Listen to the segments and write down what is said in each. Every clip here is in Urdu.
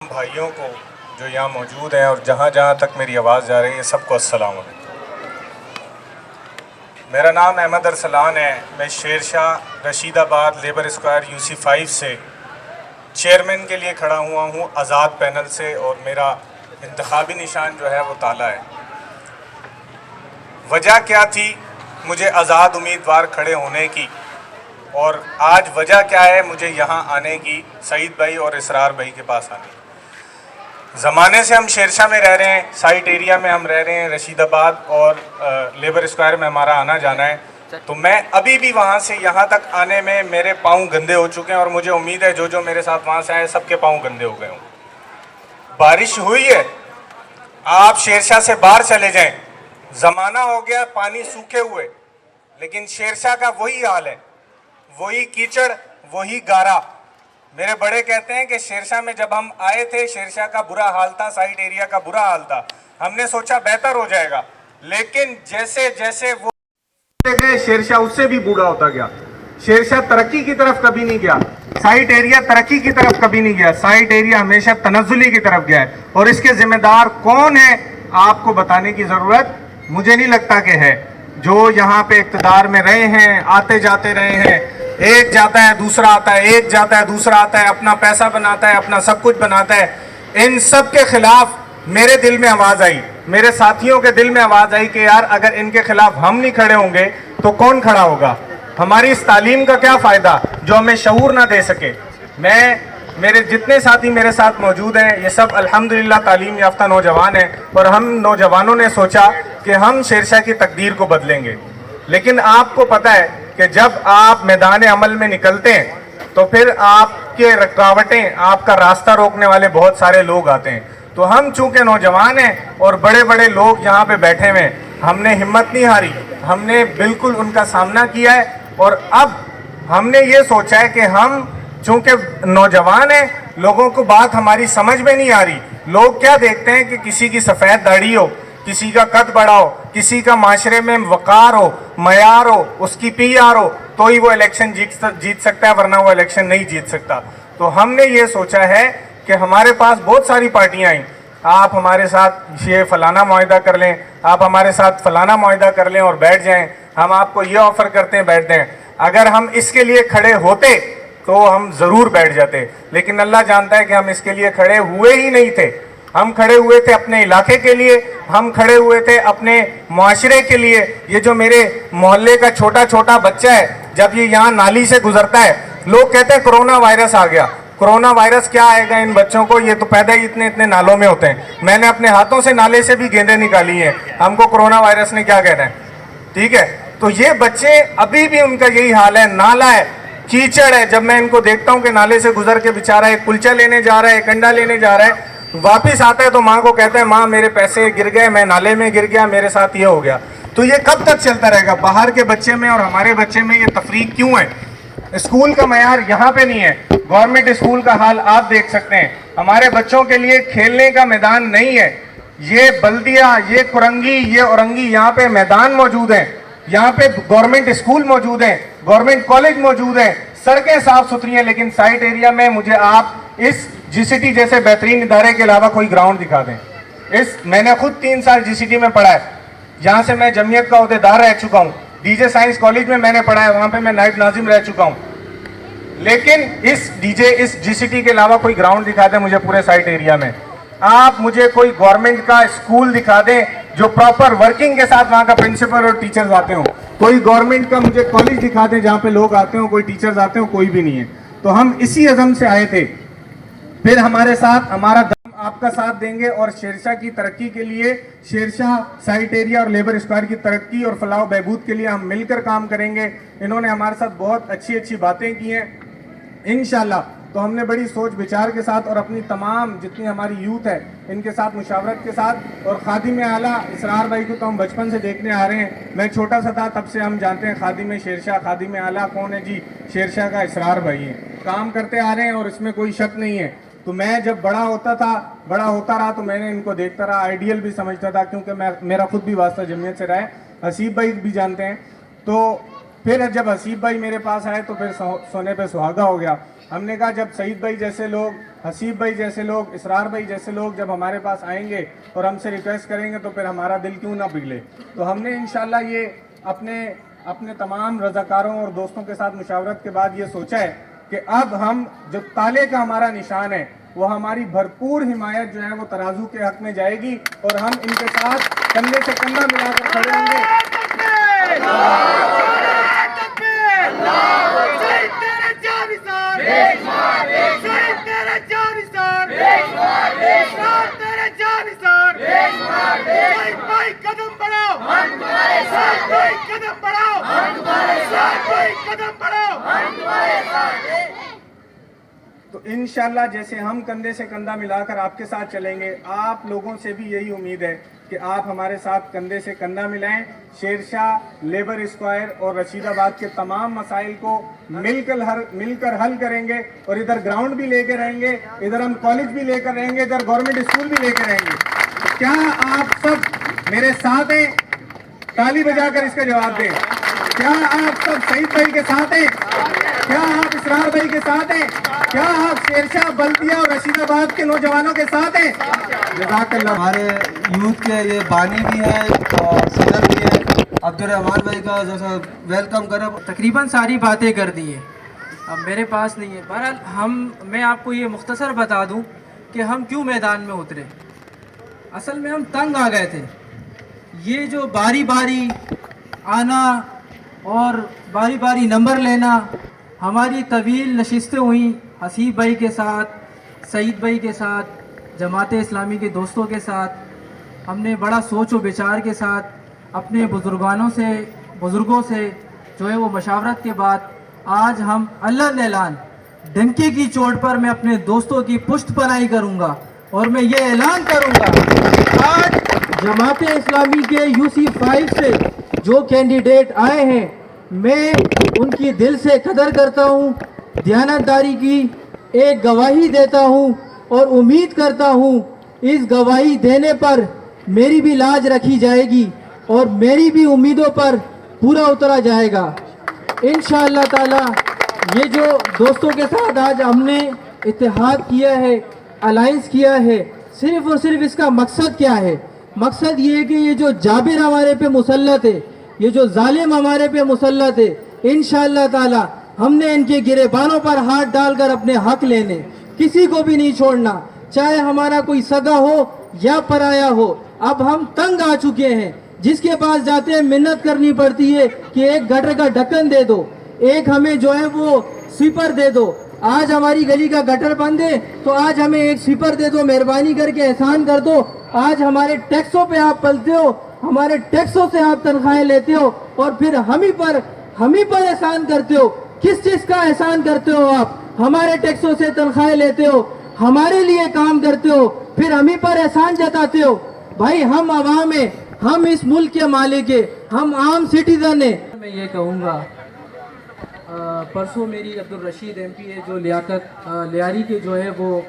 بھائیوں کو جو یہاں موجود ہیں اور جہاں جہاں تک میری آواز جا رہی ہے سب کو السلام علیکم۔ میرا نام احمد ارسلان ہے۔ میں شیر شاہ رشید آباد لیبر اسکوائر UC5 سے چیئرمین کے لیے کھڑا ہوا ہوں آزاد پینل سے، اور میرا انتخابی نشان جو ہے وہ تالا ہے۔ وجہ کیا تھی مجھے آزاد امیدوار کھڑے ہونے کی، اور آج وجہ کیا ہے مجھے یہاں آنے کی، سعید بھائی اور اسرار بھائی کے پاس آنے کی؟ زمانے سے ہم شیرشاہ میں رہ رہے ہیں، سائٹ ایریا میں ہم رہ رہے ہیں، رشید آباد اور لیبر اسکوائر میں ہمارا آنا جانا ہے، تو میں ابھی بھی وہاں سے یہاں تک آنے میں میرے پاؤں گندے ہو چکے ہیں، اور مجھے امید ہے جو میرے ساتھ وہاں سے آئے سب کے پاؤں گندے ہو گئے ہوں۔ بارش ہوئی ہے، آپ شیرشاہ سے باہر چلے جائیں، زمانہ ہو گیا پانی سوکھے ہوئے، لیکن شیرشاہ کا وہی حال ہے، وہی کیچڑ، وہی گارا۔ میرے بڑے کہتے ہیں کہ شیرشاہ میں جب ہم آئے تھے شیرشاہ کا برا حال تھا، سائٹ ایریا کا برا حال تھا، ہم نے سوچا بہتر ہو جائے گا، لیکن جیسے جیسے وہ گئے شیرشاہ اس سے بھی بوڑھا ہوتا گیا۔ شیرشاہ ترقی کی طرف کبھی نہیں گیا، سائٹ ایریا ترقی کی طرف کبھی نہیں گیا، سائٹ ایریا ہمیشہ تنزلی کی طرف گیا ہے، اور اس کے ذمہ دار کون ہے آپ کو بتانے کی ضرورت مجھے نہیں لگتا کہ ہے۔ جو یہاں پہ اقتدار میں رہے ہیں، آتے جاتے رہے ہیں، ایک جاتا ہے دوسرا آتا ہے، ایک جاتا ہے دوسرا آتا ہے، اپنا پیسہ بناتا ہے، اپنا سب کچھ بناتا ہے، ان سب کے خلاف میرے دل میں آواز آئی، میرے ساتھیوں کے دل میں آواز آئی کہ یار اگر ان کے خلاف ہم نہیں کھڑے ہوں گے تو کون کھڑا ہوگا؟ ہماری اس تعلیم کا کیا فائدہ جو ہمیں شعور نہ دے سکے؟ میرے جتنے ساتھی میرے ساتھ موجود ہیں یہ سب الحمدللہ تعلیم یافتہ نوجوان ہیں، اور ہم نوجوانوں نے سوچا کہ ہم شیرشاہ کی تقدیر کو بدلیں گے۔ لیکن آپ کو پتہ ہے کہ جب آپ میدان عمل میں نکلتے ہیں تو پھر آپ کے رکاوٹیں، آپ کا راستہ روکنے والے بہت سارے لوگ آتے ہیں۔ تو ہم چونکہ نوجوان ہیں اور بڑے بڑے لوگ یہاں پہ بیٹھے ہوئے ہیں، ہم نے ہمت نہیں ہاری، ہم نے بالکل ان کا سامنا کیا ہے، اور اب ہم نے یہ سوچا ہے کہ ہم چونکہ نوجوان ہیں، لوگوں کو بات ہماری سمجھ میں نہیں آ رہی۔ لوگ کیا دیکھتے ہیں کہ کسی کی سفید داڑھی ہو، کسی کا قد بڑا ہو، کسی کا معاشرے میں وقار ہو، معیار ہو، اس کی PR ہو، تو ہی وہ الیکشن جیت سکتا ہے، ورنہ وہ الیکشن نہیں جیت سکتا۔ تو ہم نے یہ سوچا ہے کہ ہمارے پاس بہت ساری پارٹیاں آئیں، آپ ہمارے ساتھ یہ فلانا معاہدہ کر لیں، آپ ہمارے ساتھ فلانا معاہدہ کر لیں اور بیٹھ جائیں، ہم آپ کو یہ آفر کرتے ہیں بیٹھ جائیں۔ اگر ہم اس کے لیے کھڑے ہوتے تو ہم ضرور بیٹھ جاتے، لیکن اللہ جانتا ہے کہ ہم اس کے لیے کھڑے ہوئے ہی نہیں تھے۔ ہم کھڑے ہوئے تھے اپنے علاقے کے لیے، ہم کھڑے ہوئے تھے اپنے معاشرے کے لیے۔ یہ جو میرے محلے کا چھوٹا چھوٹا بچہ ہے، جب یہ یہاں نالی سے گزرتا ہے، لوگ کہتے ہیں کرونا وائرس آ گیا۔ کرونا وائرس کیا آئے گا ان بچوں کو، یہ تو پیدا ہی اتنے اتنے نالوں میں ہوتے ہیں۔ میں نے اپنے ہاتھوں سے نالے سے بھی گیندیں نکالی ہیں، ہم کو کرونا وائرس نے کیا کہنا ہے؟ ٹھیک ہے، تو یہ بچے ابھی بھی ان کا یہی حال ہے، نالا ہے، کیچڑ ہے۔ جب میں ان کو دیکھتا ہوں کہ نالے سے گزر کے بیچارہ ایک کلچا لینے جا رہا ہے، ایک انڈا لینے جا رہا ہے، واپس آتا ہے تو ماں کو کہتا ہے ماں میرے پیسے گر گئے، میں نالے میں گر گیا، میرے ساتھ یہ ہو گیا۔ تو یہ کب تک چلتا رہے گا؟ باہر کے بچے میں اور ہمارے بچے میں یہ تفریق کیوں ہے؟ اسکول کا معیار یہاں پہ نہیں ہے، گورنمنٹ اسکول کا حال آپ دیکھ سکتے ہیں، ہمارے بچوں کے لیے کھیلنے کا میدان نہیں ہے۔ یہ بلدیہ، یہ کرنگی، یہ اورنگی، یہاں پہ میدان موجود ہیں، یہاں پہ گورنمنٹ اسکول موجود ہیں، گورنمنٹ کالج موجود ہیں، سڑکیں صاف ستھری ہیں، لیکن سائٹ ایریا میں مجھے آپ اس GCT جیسے بہترین ادارے کے علاوہ کوئی گراؤنڈ دکھا دیں۔ میں نے خود 3 سال GCT میں پڑھا ہے، یہاں سے میں جمعیت کا عہدیدار رہ چکا ہوں، DJ سائنس کالج میں نے پڑھا ہے، وہاں پہ میں نائب ناظم رہ چکا ہوں، لیکن اس GCT کے علاوہ کوئی گراؤنڈ دکھا دیں مجھے پورے سائٹ ایریا میں۔ آپ مجھے کوئی گورنمنٹ کا اسکول دکھا دیں جو پراپر ورکنگ کے ساتھ وہاں کا پرنسپل اور ٹیچرز آتے ہوں، کوئی گورنمنٹ کا مجھے کالج دکھا دیں جہاں پہ لوگ آتے ہوں، کوئی ٹیچرز آتے ہوں، کوئی بھی نہیں ہے۔ تو ہم اسی عزم سے آئے تھے، پھر ہمارے ساتھ ہمارا دم آپ کا ساتھ دیں گے، اور شیرشاہ کی ترقی کے لیے، شیرشاہ سائٹ ایریا اور لیبر اسکوائر کی ترقی اور فلاح و بہبود کے لیے ہم مل کر کام کریں گے۔ انہوں نے ہمارے ساتھ بہت اچھی اچھی باتیں کی ہیں انشاءاللہ، تو ہم نے بڑی سوچ بچار کے ساتھ اور اپنی تمام جتنی ہماری یوتھ ہے ان کے ساتھ مشاورت کے ساتھ، اور خادم اعلیٰ اسرار بھائی کو تو ہم بچپن سے دیکھنے آ رہے ہیں، میں چھوٹا سا تھا تب سے ہم جانتے ہیں خادم شیرشاہ، خادم اعلیٰ کون ہے جی؟ شیرشاہ کا اسرار بھائی ہے، کام کرتے آ رہے ہیں اور اس میں کوئی شک نہیں ہے۔ تو میں جب بڑا ہوتا رہا تو میں نے ان کو دیکھتا رہا، آئیڈیل بھی سمجھتا تھا، کیونکہ میرا خود بھی واسطہ جمعیت سے رہا ہے، حسیب بھائی بھی جانتے ہیں۔ تو پھر جب حسیب بھائی میرے پاس آئے تو پھر سونے پہ سہاگا ہو گیا۔ ہم نے کہا جب سعید بھائی جیسے لوگ حسیب بھائی جیسے لوگ, اسرار بھائی جیسے لوگ جب ہمارے پاس آئیں گے اور ہم سے ریکویسٹ کریں گے تو پھر ہمارا دل کیوں نہ پگھلے. تو ہم نے انشاءاللہ یہ اپنے تمام رضاکاروں اور دوستوں کے ساتھ مشاورت کے بعد یہ سوچا ہے کہ اب ہم جو تالے کا ہمارا نشان ہے وہ ہماری بھرپور حمایت جو ہے وہ ترازو کے حق میں جائے گی اور ہم ان کے ساتھ کندھے سے کندھا ملا کر کھڑے ہوں گے. تو انشاءاللہ جیسے ہم کندھے سے کندھا ملا کر آپ کے ساتھ چلیں گے, آپ لوگوں سے بھی یہی امید ہے کہ آپ ہمارے ساتھ کندھے سے کندھا ملائیں. شیرشاہ, لیبر اسکوائر اور رشید آباد کے تمام مسائل کو مل کر حل کریں گے, اور ادھر گراؤنڈ بھی لے کے رہیں گے, ادھر ہم کالج بھی لے کر رہیں گے, ادھر گورنمنٹ اسکول بھی لے کے رہیں گے. کیا آپ سب میرے ساتھ ہیں؟ تالی بجا کر اس کا جواب دیں. کیا آپ سب سعید بھائی کے ساتھ ہیں؟ کیا آپ اسرار بھائی کے ساتھ ہیں؟ کیا آپ شیرشاہ, بلدیہ اور رشید آباد کے نوجوانوں کے ساتھ ہیں؟ جزاک اللہ. ہمارے یوتھ کے یہ بانی بھی ہیں اور صدر بھی ہیں. عبدالرحمان بھائی کا جیسا ویلکم کریں. تقریباً ساری باتیں کر دی ہیں, اب میرے پاس نہیں ہے. بہرحال میں آپ کو یہ مختصر بتا دوں کہ ہم کیوں میدان میں اترے. اصل میں ہم تنگ آ گئے تھے. یہ جو باری باری آنا اور باری باری نمبر لینا, ہماری طویل نشستیں ہوئیں حسیب بھائی کے ساتھ, سعید بھائی کے ساتھ, جماعت اسلامی کے دوستوں کے ساتھ. ہم نے بڑا سوچ و بچار کے ساتھ اپنے بزرگوں سے جو ہے وہ مشاورت کے بعد آج ہم اللہ اعلان ڈنکے کی چوٹ پر میں اپنے دوستوں کی پشت پناہی کروں گا, اور میں یہ اعلان کروں گا کہ آج جماعت اسلامی کے UC5 سے جو کینڈیڈیٹ آئے ہیں میں ان کی دل سے قدر کرتا ہوں, دیانتداری کی ایک گواہی دیتا ہوں, اور امید کرتا ہوں اس گواہی دینے پر میری بھی لاج رکھی جائے گی اور میری بھی امیدوں پر پورا اترا جائے گا انشاءاللہ تعالی. یہ جو دوستوں کے ساتھ آج ہم نے اتحاد کیا ہے, الائنس کیا ہے, صرف اور صرف اس کا مقصد کیا ہے؟ مقصد یہ ہے کہ یہ جو جابر ہمارے پہ مسلط ہے, یہ جو ظالم ہمارے پہ مسلط ہے, انشاءاللہ تعالی ہم نے ان کے گریبانوں پر ہاتھ ڈال کر اپنے حق لینے, کسی کو بھی نہیں چھوڑنا, چاہے ہمارا کوئی سگا ہو یا پرایا ہو. اب ہم تنگ آ چکے ہیں. جس کے پاس جاتے ہیں منت کرنی پڑتی ہے کہ ایک گٹر کا ڈھکن دے دو, ایک ہمیں جو ہے وہ سویپر دے دو. آج ہماری گلی کا گٹر بند ہے تو آج ہمیں ایک سویپر دے دو, مہربانی کر کے احسان کر دو. آج ہمارے ٹیکسوں پہ آپ پلتے ہو, ہمارے ٹیکسوں سے آپ تنخواہیں لیتے ہو, اور پھر ہم ہی پر احسان کرتے ہو. کس چیز کا احسان کرتے ہو آپ؟ ہمارے ٹیکسوں سے تنخواہیں لیتے ہو, ہمارے لیے کام کرتے ہو, پھر ہم ہی پر احسان جتاتے ہو. بھائی ہم عوام ہیں, ہم اس ملک کے مالک ہیں, ہم عام سٹیزن ہیں. میں یہ کہوں گا, پرسوں میری عبدالرشید MP ہے جو لیاری کے جو ہے وہ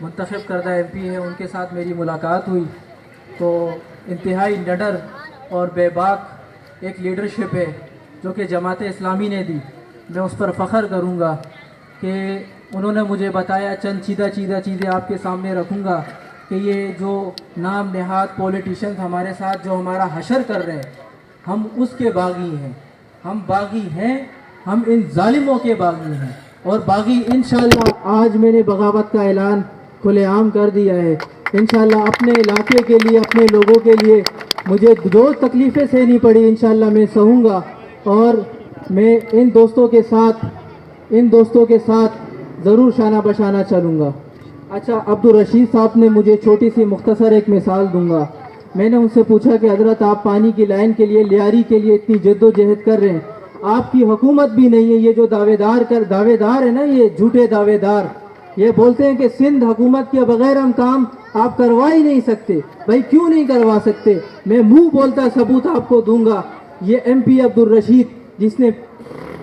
منتخب کردہ MP ہے, ان کے ساتھ میری ملاقات ہوئی تو انتہائی نڈر اور بے باک ایک لیڈرشپ ہے جو کہ جماعت اسلامی نے دی. میں اس پر فخر کروں گا کہ انہوں نے مجھے بتایا, چند چیزیں آپ کے سامنے رکھوں گا کہ یہ جو نام نہاد پولیٹیشنز ہمارے ساتھ جو ہمارا حشر کر رہے ہیں, ہم اس کے باغی ہیں, ہم باغی ہیں, ہم ان ظالموں کے باغی ہیں, اور باغی انشاءاللہ آج میں نے بغاوت کا اعلان کھلے عام کر دیا ہے. انشاءاللہ اپنے علاقے کے لیے, اپنے لوگوں کے لیے مجھے جو تکلیفیں سہنی پڑی انشاءاللہ میں سہوں گا, اور میں ان دوستوں کے ساتھ ضرور شانہ بشانہ چلوں گا. اچھا, عبدالرشید صاحب نے مجھے چھوٹی سی مختصر ایک مثال دوں گا. میں نے ان سے پوچھا کہ حضرت آپ پانی کی لائن کے لیے, لیاری کے لیے اتنی جد و جہد کر رہے ہیں, آپ کی حکومت بھی نہیں ہے. یہ جو دعوے دار ہے نا, یہ جھوٹے دعوے دار, یہ بولتے ہیں کہ سندھ حکومت کے بغیر ہم کام آپ کروا ہی نہیں سکتے. بھائی کیوں نہیں کروا سکتے؟ میں منہ بولتا ثبوت آپ کو دوں گا. یہ MP عبدالرشید جس نے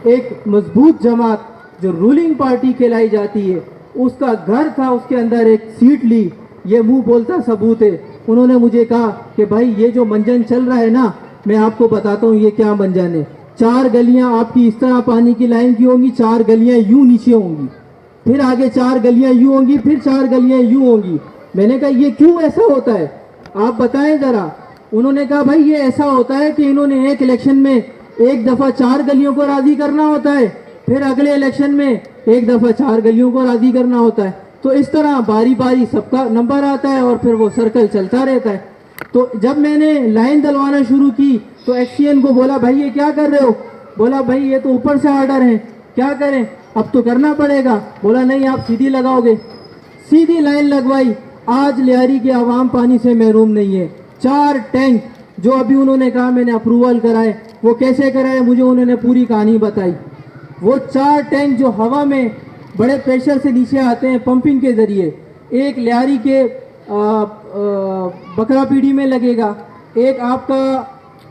ایک مضبوط جماعت جو رولنگ پارٹی کہلائی جاتی ہے, اس کا گھر تھا, اس کے اندر ایک سیٹ لی, یہ منہ بولتا ثبوت ہے. انہوں نے مجھے کہا کہ بھائی یہ جو منجن چل رہا ہے نا, میں آپ کو بتاتا ہوں یہ کیا منجن ہے. 4 گلیاں آپ کی اس طرح پانی کی لائن کی ہوں گی, 4 گلیاں یوں نیچے ہوں گی, پھر آگے 4 گلیاں یوں ہوں گی, پھر 4 گلیاں یوں ہوں گی. میں نے کہا یہ کیوں ایسا ہوتا ہے, آپ بتائیں ذرا. انہوں نے کہا بھائی یہ ایسا ہوتا ہے کہ انہوں نے ایک الیکشن میں ایک دفعہ 4 گلیوں کو راضی کرنا ہوتا ہے, پھر اگلے الیکشن میں ایک دفعہ 4 گلیوں کو راضی کرنا ہوتا ہے. تو اس طرح باری باری سب کا نمبر آتا ہے اور پھر وہ سرکل چلتا رہتا ہے. تو جب میں نے لائن دلوانا شروع کی تو ایکس سی این کو بولا بھائی یہ کیا کر رہے ہو. بولا بھائی یہ تو اوپر سے آرڈر ہیں, کیا کریں, اب تو کرنا پڑے گا. بولا نہیں آپ سیدھی لگاؤ گے. سیدھی لائن لگوائی. آج لیاری کے عوام پانی سے محروم نہیں ہے. 4 ٹینک جو ابھی انہوں نے کہا میں نے اپروول کرائے, وہ کیسے کرائے مجھے انہوں نے پوری کہانی بتائی. وہ 4 ٹینک جو ہوا میں بڑے پریشر سے نیچے آتے ہیں پمپنگ کے ذریعے, ایک لیاری کے بکرا پیڑی میں لگے گا, ایک آپ کا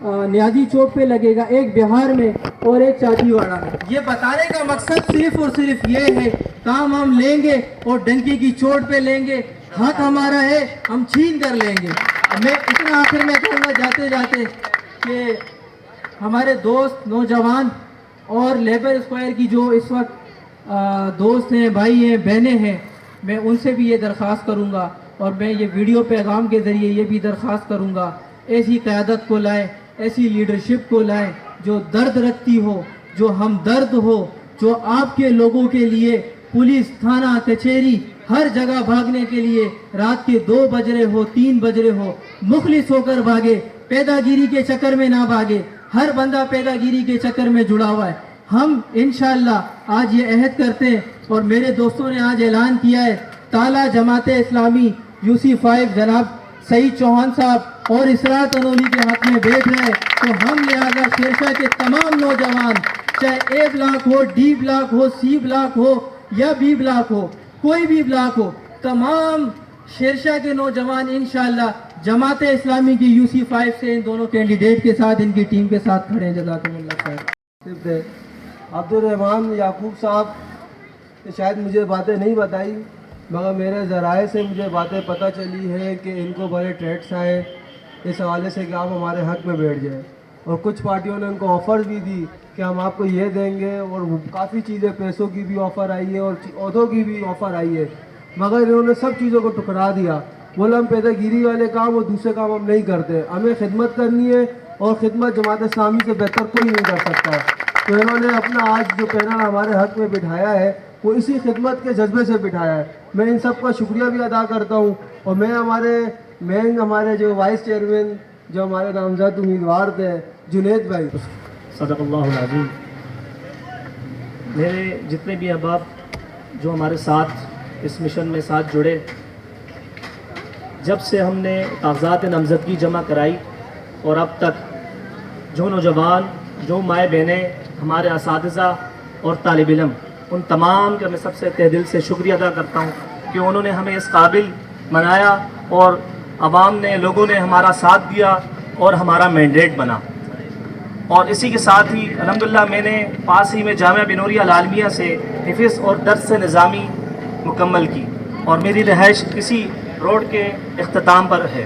نیازی چوک پہ لگے گا, ایک بہار میں اور ایک چاچی واڑہ میں. یہ بتانے کا مقصد صرف اور صرف یہ ہے کام ہم لیں گے اور ڈنکی کی چوٹ پہ لیں گے, حق ہمارا ہے ہم چھین کر لیں گے. میں اتنا آخر میں کہوں گا جاتے جاتے کہ ہمارے دوست نوجوان اور لیبر اسکوائر کی جو اس وقت دوست ہیں, بھائی ہیں, بہنیں ہیں, میں ان سے بھی یہ درخواست کروں گا اور میں یہ ویڈیو پیغام کے ذریعے یہ بھی درخواست کروں گا ایسی قیادت کو لائیں, ایسی لیڈرشپ کو لائیں جو درد رکھتی ہو, جو ہمدرد ہو, جو آپ کے لوگوں کے لیے پولیس تھانہ کچہری ہر جگہ بھاگنے کے لیے رات کے 2 بج رہے ہو 3 بج رہے ہو مخلص ہو کر بھاگے, پیدا گیری کے چکر میں نہ بھاگے. ہر بندہ پیدا گیری کے چکر میں جڑا ہوا ہے. ہم انشاءاللہ آج یہ عہد کرتے ہیں اور میرے دوستوں نے آج اعلان کیا ہے, تالا جماعت اسلامی UC5 جناب سعید چوہان صاحب اور اسرار تنولی کے ہاتھ میں بیٹھ رہے ہیں. تو ہم لہٰذا شیرشاہ کے تمام نوجوان چاہے A بلاک ہو, D بلاک ہو, C بلاک ہو یا B بلاک ہو, کوئی بھی بلاک ہو, تمام شیرشاہ کے نوجوان انشاءاللہ جماعت اسلامی کی UC5 سے ان دونوں کینڈیڈیٹ کے ساتھ ان کی ٹیم کے ساتھ کھڑے ہیں. جزاکم اللہ خیر. عبدالرحمان یعقوب صاحب نے شاید مجھے باتیں نہیں بتائی, مگر میرے ذرائع سے مجھے باتیں پتہ چلی ہے کہ ان کو بڑے تھریٹس آئے اس حوالے سے کہ آپ ہمارے حق میں بیٹھ جائیں, اور کچھ پارٹیوں نے ان کو آفر بھی دی کہ ہم آپ کو یہ دیں گے, اور کافی چیزیں پیسوں کی بھی آفر آئی ہے اور عہدوں کی بھی آفر آئی ہے, مگر انہوں نے سب چیزوں کو ٹکرا دیا. بولا ہم پیدا گیری والے کام اور دوسرے کام ہم نہیں کرتے, ہمیں خدمت کرنی ہے اور خدمت جماعت اسلامی سے بہتر کوئی نہیں کر سکتا. تو انہوں نے اپنا آج جو پینل ہمارے حق میں بٹھایا ہے وہ اسی خدمت کے جذبے سے بٹھایا ہے. میں ان سب کا شکریہ بھی ادا کرتا ہوں, اور میں ہمارے جو وائس چیئرمین جو ہمارے نامزد امیدوار تھے جنید بھائی. صدق اللہ العظیم. میرے جتنے بھی احباب جو ہمارے ساتھ اس مشن میں ساتھ جڑے, جب سے ہم نے کاغذات نامزدگی جمع کرائی اور اب تک جو نوجوان, جو مائیں بہنیں, ہمارے اساتذہ اور طالب علم, ان تمام کا میں سب سے تہ دل سے شکریہ ادا کرتا ہوں کہ انہوں نے ہمیں اس قابل بنایا اور عوام نے, لوگوں نے ہمارا ساتھ دیا اور ہمارا مینڈیٹ بنا. اور اسی کے ساتھ ہی الحمدللہ میں نے پاس ہی میں جامعہ بنوریہ العالمیہ سے حفظ اور درس نظامی مکمل کی, اور میری رہائش کسی روڈ کے اختتام پر ہے.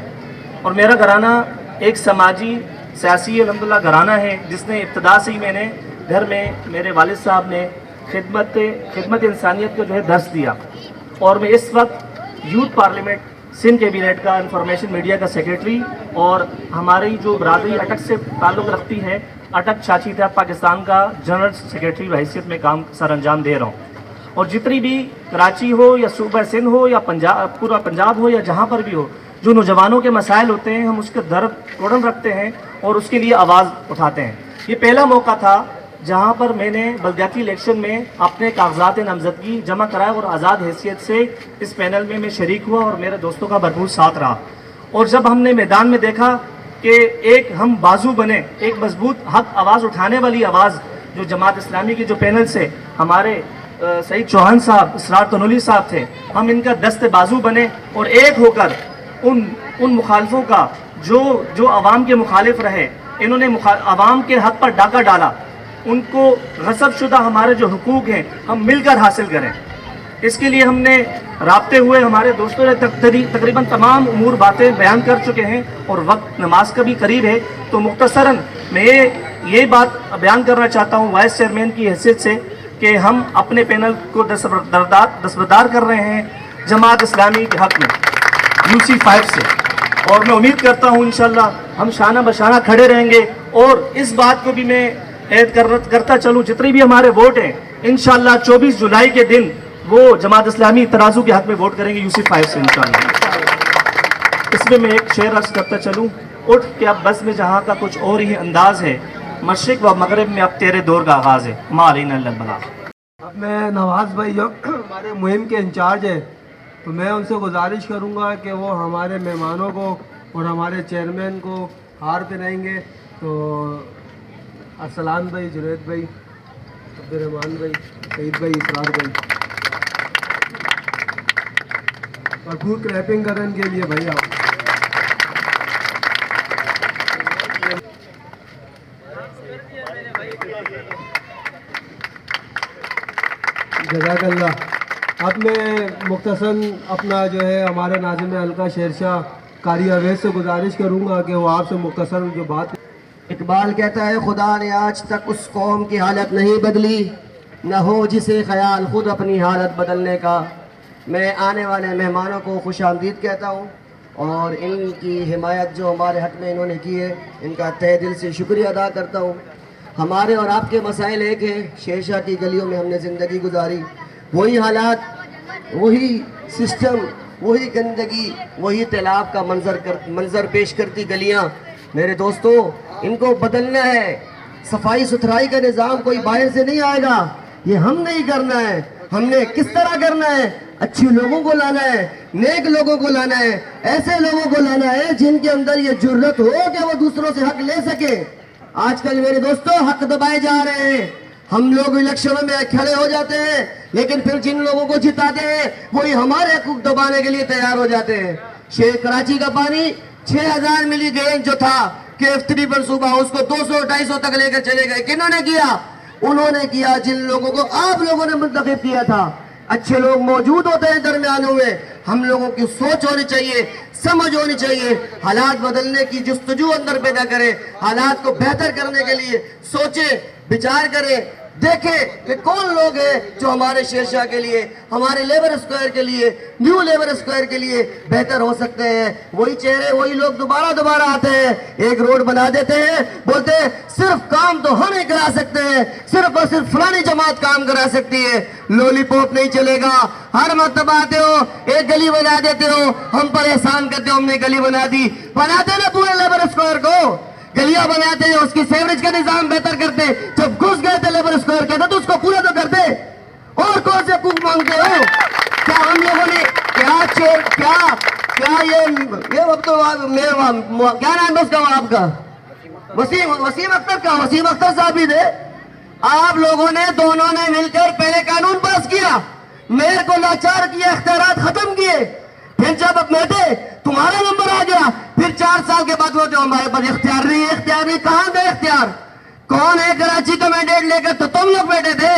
اور میرا گھرانہ ایک سماجی سیاسی الحمدللہ گھرانہ ہے جس نے ابتدا سے ہی میں نے گھر میں میرے والد صاحب نے خدمت انسانیت کا جو ہے درس دیا, اور میں اس وقت یوتھ پارلیمنٹ سندھ کیبینٹ کا انفارمیشن میڈیا کا سیکریٹری, اور ہماری جو برادری اٹک سے تعلق رکھتی ہے اٹک چاچی تھا پاکستان کا جنرل سیکریٹری حیثیت میں کام سر انجام دے رہا ہوں. اور جتنی بھی کراچی ہو یا صوبہ سندھ ہو یا پورا پنجاب ہو یا جہاں پر بھی ہو, جو نوجوانوں کے مسائل ہوتے ہیں ہم اس کے درد توڑن رکھتے ہیں اور اس کے لیے آواز اٹھاتے ہیں. یہ پہلا موقع تھا جہاں پر میں نے بلدیاتی الیکشن میں اپنے کاغذات نامزدگی جمع کرائے اور آزاد حیثیت سے اس پینل میں شریک ہوا اور میرے دوستوں کا بھرپور ساتھ رہا. اور جب ہم نے میدان میں دیکھا کہ ایک ہم بازو بنے, ایک مضبوط حق آواز اٹھانے والی آواز جو جماعت اسلامی کی جو پینل سے ہمارے سعید چوہان صاحب, اسرار تنولی صاحب تھے, ہم ان کا دست بازو بنے اور ایک ہو کر ان مخالفوں کا جو عوام کے مخالف رہے, انہوں نے عوام کے حق پر ڈاکہ ڈالا, ان کو غصب شدہ ہمارے جو حقوق ہیں ہم مل کر حاصل کریں. اس کے لیے ہم نے رابطے ہوئے, ہمارے دوستوں نے تقریباً تمام امور باتیں بیان کر چکے ہیں اور وقت نماز کا بھی قریب ہے. تو مختصراً میں یہ بات بیان کرنا چاہتا ہوں وائس چیئرمین کی حیثیت سے کہ ہم اپنے پینل کو دستبردار کر رہے ہیں جماعت اسلامی کے حق میں UC5 سے، اور میں امید کرتا ہوں انشاءاللہ ہم شانہ بشانہ کھڑے رہیں گے، اور اس بات کو بھی میں عید کرتا چلوں جتنے بھی ہمارے ووٹ ہیں انشاءاللہ 24 جولائی کے دن وہ جماعت اسلامی ترازو کے حق میں ووٹ کریں گے UC5 سے انشاءاللہ۔ اس میں ایک شعر عرض کرتا چلوں، اٹھ کہ اب بس میں جہاں کا کچھ اور ہی انداز ہے، مشرق و مغرب میں اب تیرے دور کا آغاز ہے، ما علینا الا البلاغ۔ اب میں نواز بھائی جو ہمارے مہم کے انچارج ہیں، تو میں ان سے گزارش کروں گا کہ وہ ہمارے مہمانوں کو اور ہمارے چیئرمین کو ہار پہنائیں گے۔ تو ارسلان بھائی، جنید بھائی، عبدالرحمان بھائی، سعید بھائی، اسرار بھائی، اور خوب کلیپنگ کریں ان کے لیے بھائی آپ۔ جزاک اللہ۔ اب میں مختصر اپنا جو ہے ہمارے ناظم حلقہ شیرشاہ قاری اویس سے گزارش کروں گا کہ وہ آپ سے مختصر جو بات۔ اقبال کہتا ہے خدا نے آج تک اس قوم کی حالت نہیں بدلی، نہ ہو جسے خیال خود اپنی حالت بدلنے کا۔ میں آنے والے مہمانوں کو خوش آمدید کہتا ہوں، اور ان کی حمایت جو ہمارے حق میں انہوں نے کی ہے ان کا تہ دل سے شکریہ ادا کرتا ہوں۔ ہمارے اور آپ کے مسائل ایک ہیں، شیرشاہ کی گلیوں میں ہم نے زندگی گزاری، وہی حالات، وہی سسٹم، وہی گندگی، وہی تیلاب کا منظر پیش کرتی گلیاں۔ میرے دوستو، ان کو بدلنا ہے۔ صفائی ستھرائی کا نظام کوئی باہر سے نہیں آئے گا، یہ ہم نہیں کرنا ہے۔ ہم نے کس طرح کرنا ہے؟ اچھی لوگوں کو لانا ہے، نیک لوگوں کو لانا ہے، ایسے لوگوں کو لانا ہے جن کے اندر یہ جرت ہو کہ وہ دوسروں سے حق لے سکے۔ آج کل میرے دوستو حق دبائے جا رہے ہیں۔ ہم لوگ الیکشنوں میں کھڑے ہو جاتے ہیں، لیکن پھر جن لوگوں کو جتاتے ہیں وہی ہمارے حقوق دبانے کے لیے تیار ہو جاتے ہیں۔ کراچی کا پانی 6000 ملی گیج جو تھا KF3 منصوبہ، اس کو 200-250 تک لے کر چلے گئے۔ کنہوں نے کیا؟ انہوں نے کیا جن لوگوں کو آپ لوگوں نے منتخب کیا تھا۔ اچھے لوگ موجود ہوتے ہیں درمیانوں میں، ہم لوگوں کی سوچ ہونی چاہیے، سمجھ ہونی چاہیے، حالات بدلنے کی جستجو اندر پیدا کریں، حالات کو بہتر کرنے کے لیے سوچیں، بچار کریں، دیکھیں کہ کون لوگ ہیں جو ہمارے شیرشاہ کے لیے، ہمارے لیبر اسکوائر کے لیے، نیو لیبر اسکوائر کے لیے بہتر ہو سکتے ہیں۔ وہی چہرے، وہی لوگ دوبارہ آتے ہیں، ایک روڈ بنا دیتے ہیں، بولتے ہیں صرف کام تو ہم ہی کرا سکتے ہیں، صرف اور صرف فلانی جماعت کام کرا سکتی ہے۔ لولی پوپ نہیں چلے گا۔ ہر مرتبہ آتے ہو، ایک گلی بنا دیتے ہو، ہم پر احسان کرتے ہو ہم نے گلی بنا دی۔ بناتے نا پورے لیبر اسکوائر کو، گلیاں بناتے ہیں، اس کی سیوریج کا نظام بہتر کرتے۔ جب گھس گئے تھے لیبر اسکوائر کہتے تو اس کو پورا تو کرتے، اور کون سے حقوق مانگتے ہو؟ کیا ہم لوگوں نے کیا یہ وقت کیا نام ہے اس کا آپ کا؟ وسیم اختر کا، وسیم اختر صاحب بھی تھے۔ آپ لوگوں نے دونوں نے مل کر پہلے قانون پاس کیا، میئر کو لاچار کیا، اختیارات ختم کیے، پھر جب اب بیٹھے تمہارا نمبر آ گیا، پھر 4 سال کے بعد وہ جو ہمارے پاس اختیار نہیں، کہاں گئے اختیار؟ کون ہے کراچی کا مینڈیٹ لے کر تو تم لوگ بیٹھے تھے،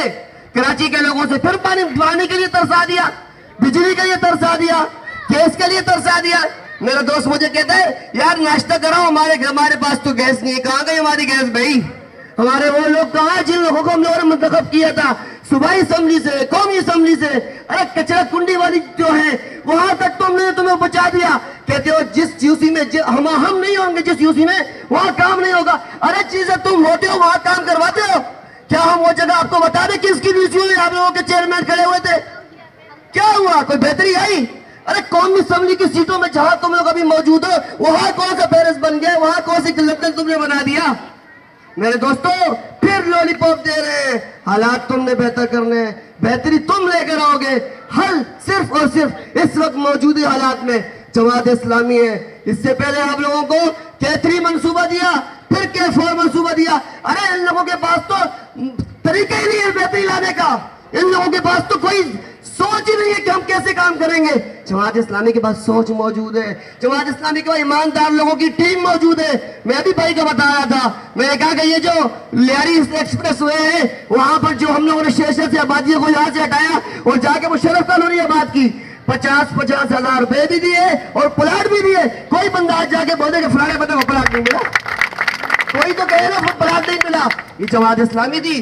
کراچی کے لوگوں سے پھر پانی کے لیے ترسا دیا، بجلی کے لیے ترسا دیا، گیس کے لیے ترسا دیا۔ میرا دوست مجھے کہتا ہے یار ناشتہ کراؤ، ہمارے پاس تو گیس نہیں ہے۔ کہاں گئی ہماری گیس بھائی؟ ہمارے وہ لوگ کہاں جن لوگوں کو ہم لوگوں نے منتخب کیا تھا صوبائی اسمبلی سے، قومی اسمبلی سے؟ ارے کچرا کنڈی والی جو ہے وہاں تک تم نے تمہیں بچا دیا۔ کہتے ہو جس یوسی میں ہم نہیں ہوں گے، جس یوسی میں وہاں کام نہیں ہوگا۔ ارے چیزیں تم ہوتے ہو وہاں کام کرواتے ہو؟ کیا ہم وہ جگہ آپ کو بتا دیں کس کی یوسی میں آپ لوگوں کے چیئرمین کھڑے ہوئے تھے؟ کیا ہوا؟ کوئی بہتری آئی؟ ارے قومی اسمبلی کی سیٹوں میں جہاں تم لوگ ابھی موجود ہو وہاں کون سا فہرست بن گیا، وہاں کون سی لندن تم نے بنا دیا؟ میرے دوستو پھر لولی پاپ دے رہے ہیں۔ حالات تم نے بہتر کرنے ہیں، بہتری تم لے کر آؤ گے۔ حل صرف اور صرف اس وقت موجودہ حالات میں جماعت اسلامی ہے۔ اس سے پہلے آپ لوگوں کو K3 منصوبہ دیا، پھر K4 منصوبہ دیا۔ ارے ان لوگوں کے پاس تو طریقہ ہی نہیں ہے بہتری لانے کا، ان لوگوں کے پاس تو کوئی سوچ ہی نہیں ہے کہ ہم کیسے کام کریں گے۔ جماعت اسلامی کے پاس سوچ موجود ہے، جماعت اسلامی کے پاس ایماندار لوگوں کی ٹیم موجود ہے۔ میں بھی بھائی کو بتا رہا تھا، میں نے کہا کہ یہ جو لیاری ایکسپریس ہوئے ہیں وہاں پر جو ہم لوگوں نے شیشے سے آبادی کو یہاں سے ہٹایا اور جا کے مشرف کالونی آباد کی، 50 ہزار روپے بھی دیے اور پلاٹ بھی دیے۔ کوئی بندہ آج جا کے بولے کہ فلانے بندے کو پلاٹ نہیں ملا، کوئی تو کہے نا پلاٹ نہیں ملا۔ یہ جماعت اسلامی تھی،